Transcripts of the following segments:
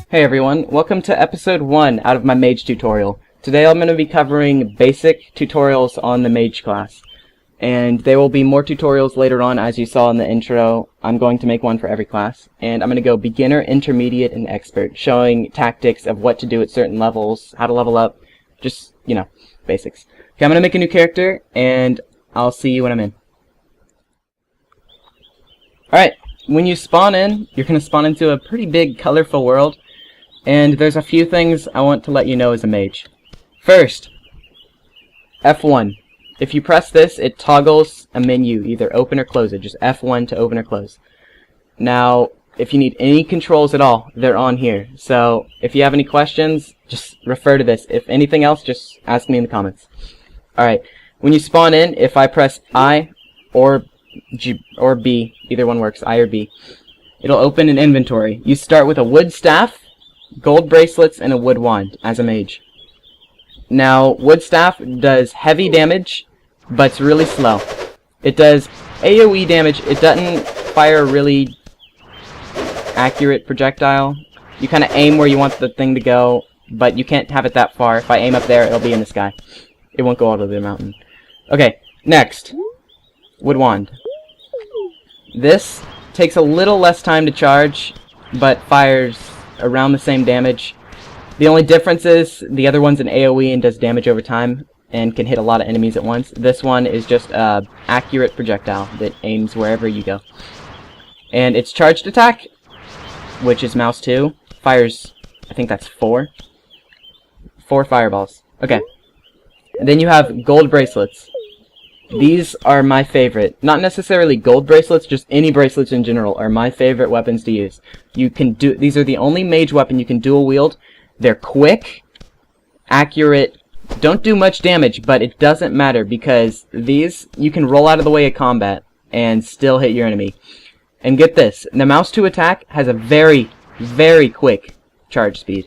Hey everyone, welcome to episode 1 out of my Mage tutorial. Today I'm going to be covering basic tutorials on the Mage class. And there will be more tutorials later on, as you saw in the intro. I'm going to make one for every class. And I'm going to go beginner, intermediate, and expert, showing tactics of what to do at certain levels, how to level up, just, basics. Okay, I'm going to make a new character, and I'll see you when I'm in. Alright, when you spawn in, you're going to spawn into a pretty big, colorful world. And there's a few things I want to let you know as a mage. First, F1. If you press this, it toggles a menu, either open or close it. Just F1 to open or close. Now, if you need any controls at all, they're on here. So, if you have any questions, just refer to this. If anything else, just ask me in the comments. Alright, when you spawn in, if I press I or G or B, either one works, I or B, it'll open an inventory. You start with a wood staff, gold bracelets, and a wood wand as a mage. Now, wood staff does heavy damage, but it's really slow. It does AoE damage. It doesn't fire a really accurate projectile. You kind of aim where you want the thing to go, but you can't have it that far. If I aim up there, it'll be in the sky. It won't go all over the mountain. Okay, next. Wood wand. This takes a little less time to charge, but fires around the same damage. The only difference is the other one's an AoE and does damage over time and can hit a lot of enemies at once. This one is just an accurate projectile that aims wherever you go. And its charged attack, which is mouse 2, fires, I think that's 4 fireballs. Okay. And then you have gold bracelets. These are my favorite. Not necessarily gold bracelets, just any bracelets in general are my favorite weapons to use. These are the only mage weapon you can dual wield. They're quick, accurate, don't do much damage, but it doesn't matter because these, you can roll out of the way of combat and still hit your enemy. And get this, the mouse 2 attack has a very, very quick charge speed.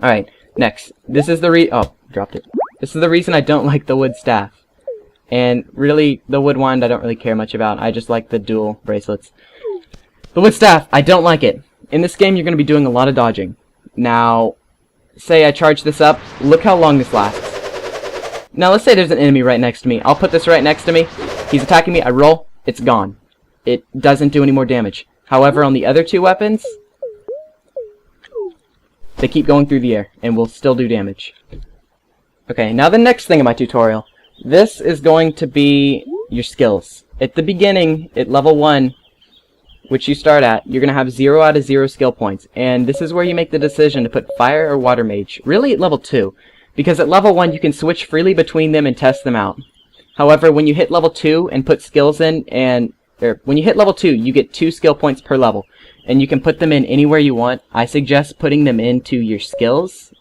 Alright, next. This is the dropped it. This is the reason I don't like the wood staff. And really, the wood wand I don't really care much about. I just like the dual bracelets. The wood staff, I don't like it. In this game, you're going to be doing a lot of dodging. Now, say I charge this up. Look how long this lasts. Now, let's say there's an enemy right next to me. I'll put this right next to me. He's attacking me. I roll. It's gone. It doesn't do any more damage. However, on the other two weapons, they keep going through the air and will still do damage. Okay, now the next thing in my tutorial. This is going to be your skills. At the beginning, at level 1, which you start at, you're going to have 0 out of 0 skill points. And this is where you make the decision to put fire or water mage. Really at level 2. Because at level 1, you can switch freely between them and test them out. However, when you hit level 2 and put skills in, when you hit level 2, you get 2 skill points per level. And you can put them in anywhere you want. I suggest putting them into your skills,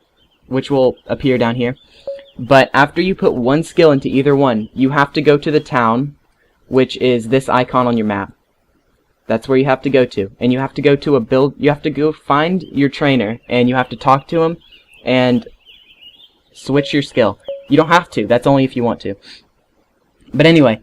which will appear down here. But after you put one skill into either one, you have to go to the town, which is this icon on your map. That's where you have to go to. And you have to go to you have to go find your trainer, and you have to talk to him, and switch your skill. You don't have to, that's only if you want to. But anyway,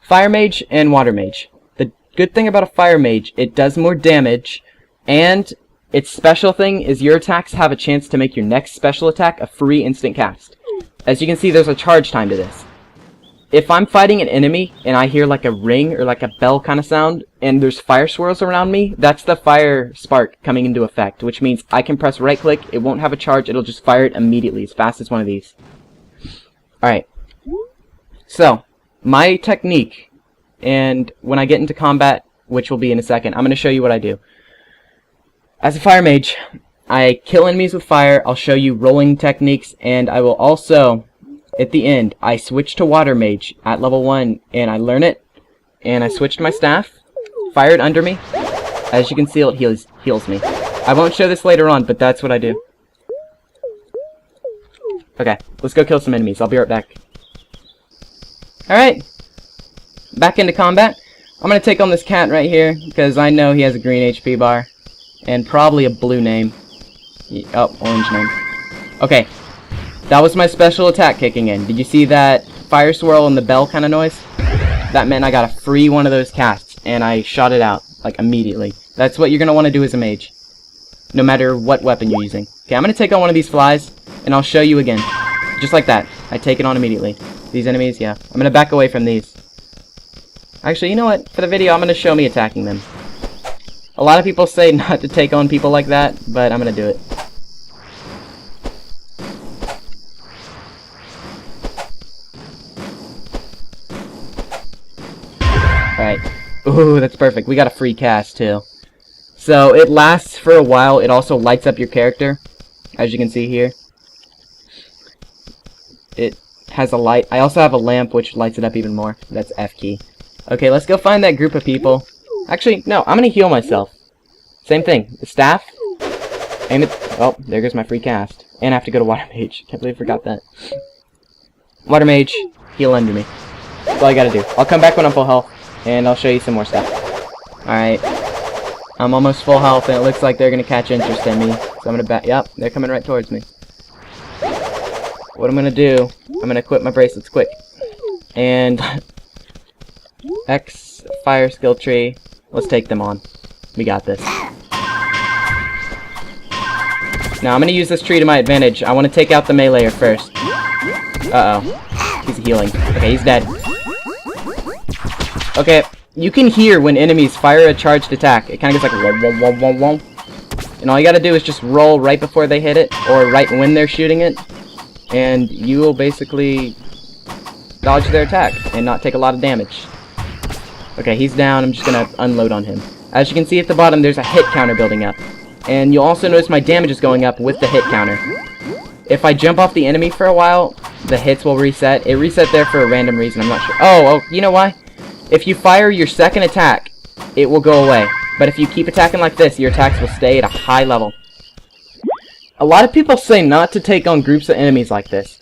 fire mage and water mage. The good thing about a fire mage, it does more damage, and its special thing is your attacks have a chance to make your next special attack a free instant cast. As you can see, there's a charge time to this. If I'm fighting an enemy and I hear like a ring or like a bell kind of sound and there's fire swirls around me, that's the fire spark coming into effect, which means I can press right click, it won't have a charge, it'll just fire it immediately as fast as one of these. Alright. So, my technique, and when I get into combat, which will be in a second, I'm going to show you what I do. As a fire mage, I kill enemies with fire, I'll show you rolling techniques, and I will also, at the end, I switch to water mage at level 1, and I learn it, and I switch to my staff, fire it under me. As you can see, it heals me. I won't show this later on, but that's what I do. Okay, let's go kill some enemies, I'll be right back. Alright, back into combat. I'm going to take on this cat right here, because I know he has a green HP bar, and probably a blue name. Oh, orange name. Okay. That was my special attack kicking in. Did you see that fire swirl and the bell kind of noise? That meant I got a free one of those casts, and I shot it out, like, immediately. That's what you're going to want to do as a mage. no matter what weapon you're using. Okay, I'm gonna take on one of these flies, and I'll show you again. Just like that. I take it on immediately. These enemies, yeah. I'm gonna back away from these. Actually, you know what? For the video, I'm gonna show me attacking them. A lot of people say not to take on people like that, but I'm gonna do it. Alright. Ooh, that's perfect. We got a free cast, too. So, it lasts for a while. It also lights up your character, as you can see here. It has a light. I also have a lamp, which lights it up even more. That's F key. Okay, let's go find that group of people. Actually, no, I'm gonna heal myself. Same thing. The staff. Aim it. Oh, there goes my free cast. And I have to go to Water Mage. Can't believe I forgot that. Water Mage, heal under me. That's all I gotta do. I'll come back when I'm full health, and I'll show you some more stuff. Alright. I'm almost full health, and it looks like they're gonna catch interest in me. So I'm gonna back. Yep, they're coming right towards me. What I'm gonna do, I'm gonna equip my bracelets quick. And X fire skill tree. Let's take them on. We got this. Now I'm gonna use this tree to my advantage. I want to take out the meleeer first. Uh-oh. He's healing. Okay, he's dead. Okay, you can hear when enemies fire a charged attack. It kind of gets like wom wom wom wom wom. And all you gotta do is just roll right before they hit it, or right when they're shooting it. And you will basically dodge their attack and not take a lot of damage. Okay, he's down. I'm just gonna unload on him. As you can see at the bottom, there's a hit counter building up. And you'll also notice my damage is going up with the hit counter. If I jump off the enemy for a while, the hits will reset. It reset there for a random reason, I'm not sure. Oh, you know why? If you fire your second attack, it will go away. But if you keep attacking like this, your attacks will stay at a high level. A lot of people say not to take on groups of enemies like this.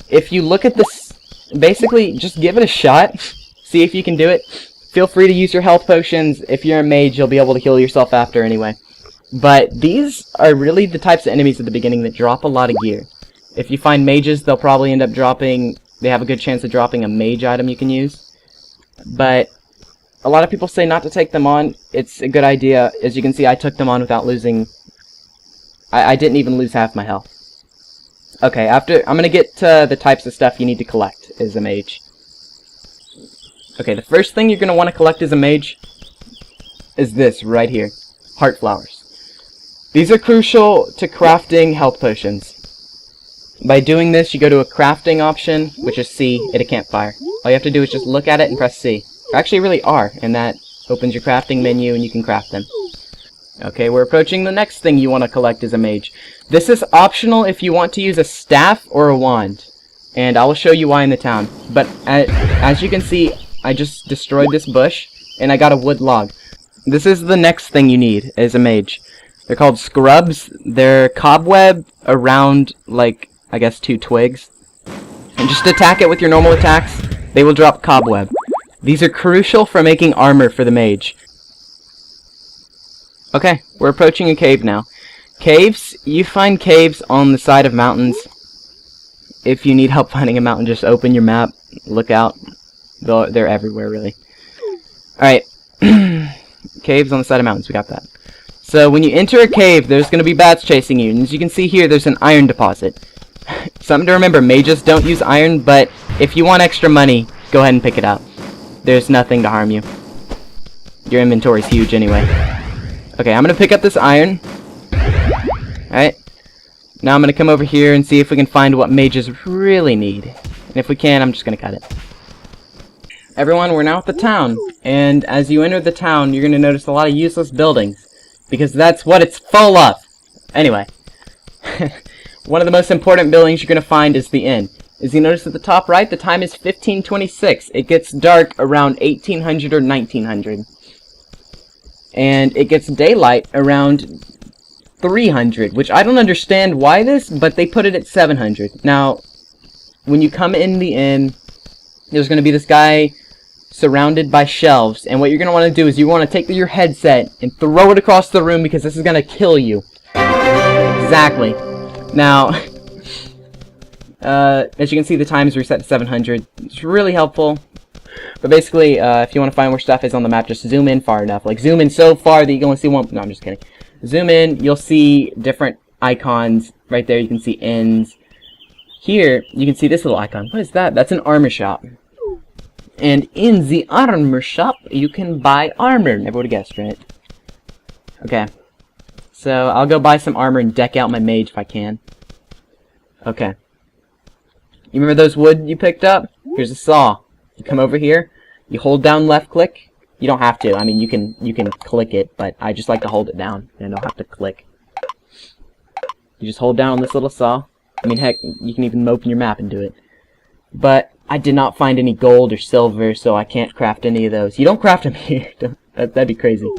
If you look at this, basically, just give it a shot. See if you can do it. Feel free to use your health potions. If you're a mage, you'll be able to heal yourself after anyway. But these are really the types of enemies at the beginning that drop a lot of gear. If you find mages, they'll probably end up dropping... They have a good chance of dropping a mage item you can use. But a lot of people say not to take them on. It's a good idea. As you can see, I took them on without losing... I didn't even lose half my health. Okay, I'm gonna get to the types of stuff you need to collect as a mage. Okay, the first thing you're gonna want to collect as a mage is this right here. Heart flowers. These are crucial to crafting health potions. By doing this, you go to a crafting option, which is C, at a campfire. All you have to do is just look at it and press C. Actually, really R, and that opens your crafting menu and you can craft them. Okay, we're approaching the next thing you want to collect as a mage. This is optional if you want to use a staff or a wand. And I will show you why in the town. But as you can see, I just destroyed this bush, and I got a wood log. This is the next thing you need as a mage. They're called scrubs. They're cobweb around, like, I guess 2 twigs. And just attack it with your normal attacks. They will drop cobweb. These are crucial for making armor for the mage. Okay, we're approaching a cave now. Caves, you find caves on the side of mountains. If you need help finding a mountain, just open your map, look out. They're everywhere, really. Alright, caves on the side of mountains, we got that. So when you enter a cave, there's going to be bats chasing you. And as you can see here, there's an iron deposit. Something to remember, mages don't use iron, but if you want extra money, go ahead and pick it up. There's nothing to harm you. Your inventory's huge anyway. Okay, I'm gonna pick up this iron. Alright. Now I'm gonna come over here and see if we can find what mages really need. And if we can, I'm just gonna cut it. Everyone, we're now at the town. And as you enter the town, you're gonna notice a lot of useless buildings. Because that's what it's full of! Anyway. One of the most important buildings you're gonna find is the inn. As you notice at the top right, the time is 1526. It gets dark around 1800 or 1900. And it gets daylight around 300, which I don't understand why this, but they put it at 700. Now, when you come in the inn, there's going to be this guy surrounded by shelves, and what you're going to want to do is you want to take your headset and throw it across the room because this is going to kill you. Exactly. Now, as you can see, the time is reset to 700. It's really helpful. But basically, if you want to find where stuff is on the map, just zoom in far enough. Like, zoom in so far that you can only see one... No, I'm just kidding. Zoom in, you'll see different icons. Right there you can see ends. Here, you can see this little icon. What is that? That's an armor shop. And in the armor shop, you can buy armor. Never would have guessed, right? Okay. So, I'll go buy some armor and deck out my mage if I can. Okay. You remember those wood you picked up? Here's a saw. You come over here, you hold down left click. You don't have to. I mean, you can click it, but I just like to hold it down and don't have to click. You just hold down on this little saw. I mean, heck, you can even open your map and do it. But I did not find any gold or silver, so I can't craft any of those. You don't craft them here. That'd be crazy.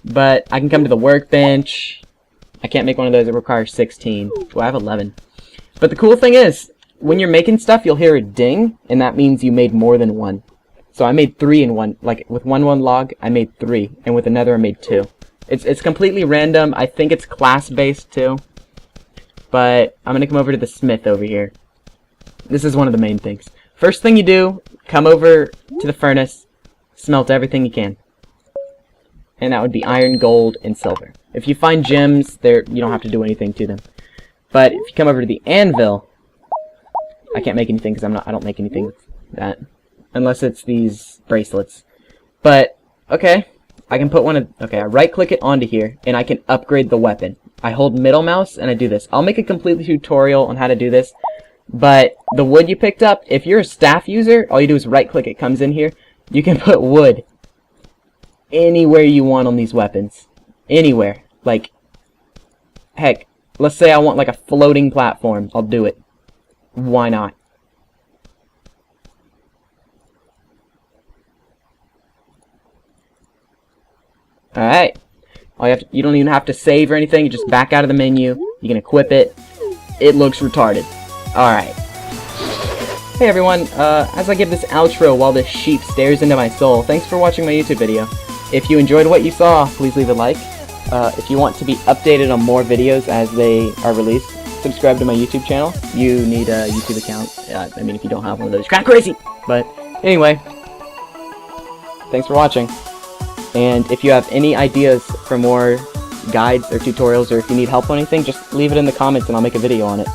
But I can come to the workbench. I can't make one of those. It requires 16. Well, I have 11. But the cool thing is, when you're making stuff, you'll hear a ding, and that means you made more than one. So I made 3 in one. Like, with one log, I made 3. And with another, I made 2. It's completely random. I think it's class-based, too. But I'm going to come over to the smith over here. This is one of the main things. First thing you do, come over to the furnace, smelt everything you can. And that would be iron, gold, and silver. If you find gems, you don't have to do anything to them. But if you come over to the anvil, I can't make anything because I don't make anything with that. Unless it's these bracelets. But, okay, I can put one of, okay, I right click it onto here, and I can upgrade the weapon. I hold middle mouse and I do this. I'll make a complete tutorial on how to do this. But the wood you picked up, if you're a staff user, all you do is right click, it comes in here. You can put wood anywhere you want on these weapons. Anywhere. Like, heck, let's say I want like a floating platform. I'll do it. Why not? Alright. You don't even have to save or anything. You just back out of the menu. You can equip it. It looks retarded. Alright. Hey everyone, as I give this outro while this sheep stares into my soul, thanks for watching my YouTube video. If you enjoyed what you saw, please leave a like. If you want to be updated on more videos as they are released, subscribe to my YouTube channel. You need a YouTube account. I mean, if you don't have one of those, you're kinda crazy! But, anyway. Thanks for watching. And if you have any ideas for more guides or tutorials, or if you need help on anything, just leave it in the comments and I'll make a video on it.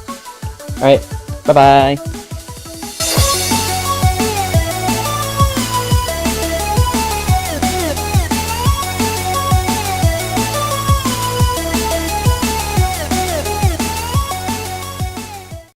Alright, bye-bye!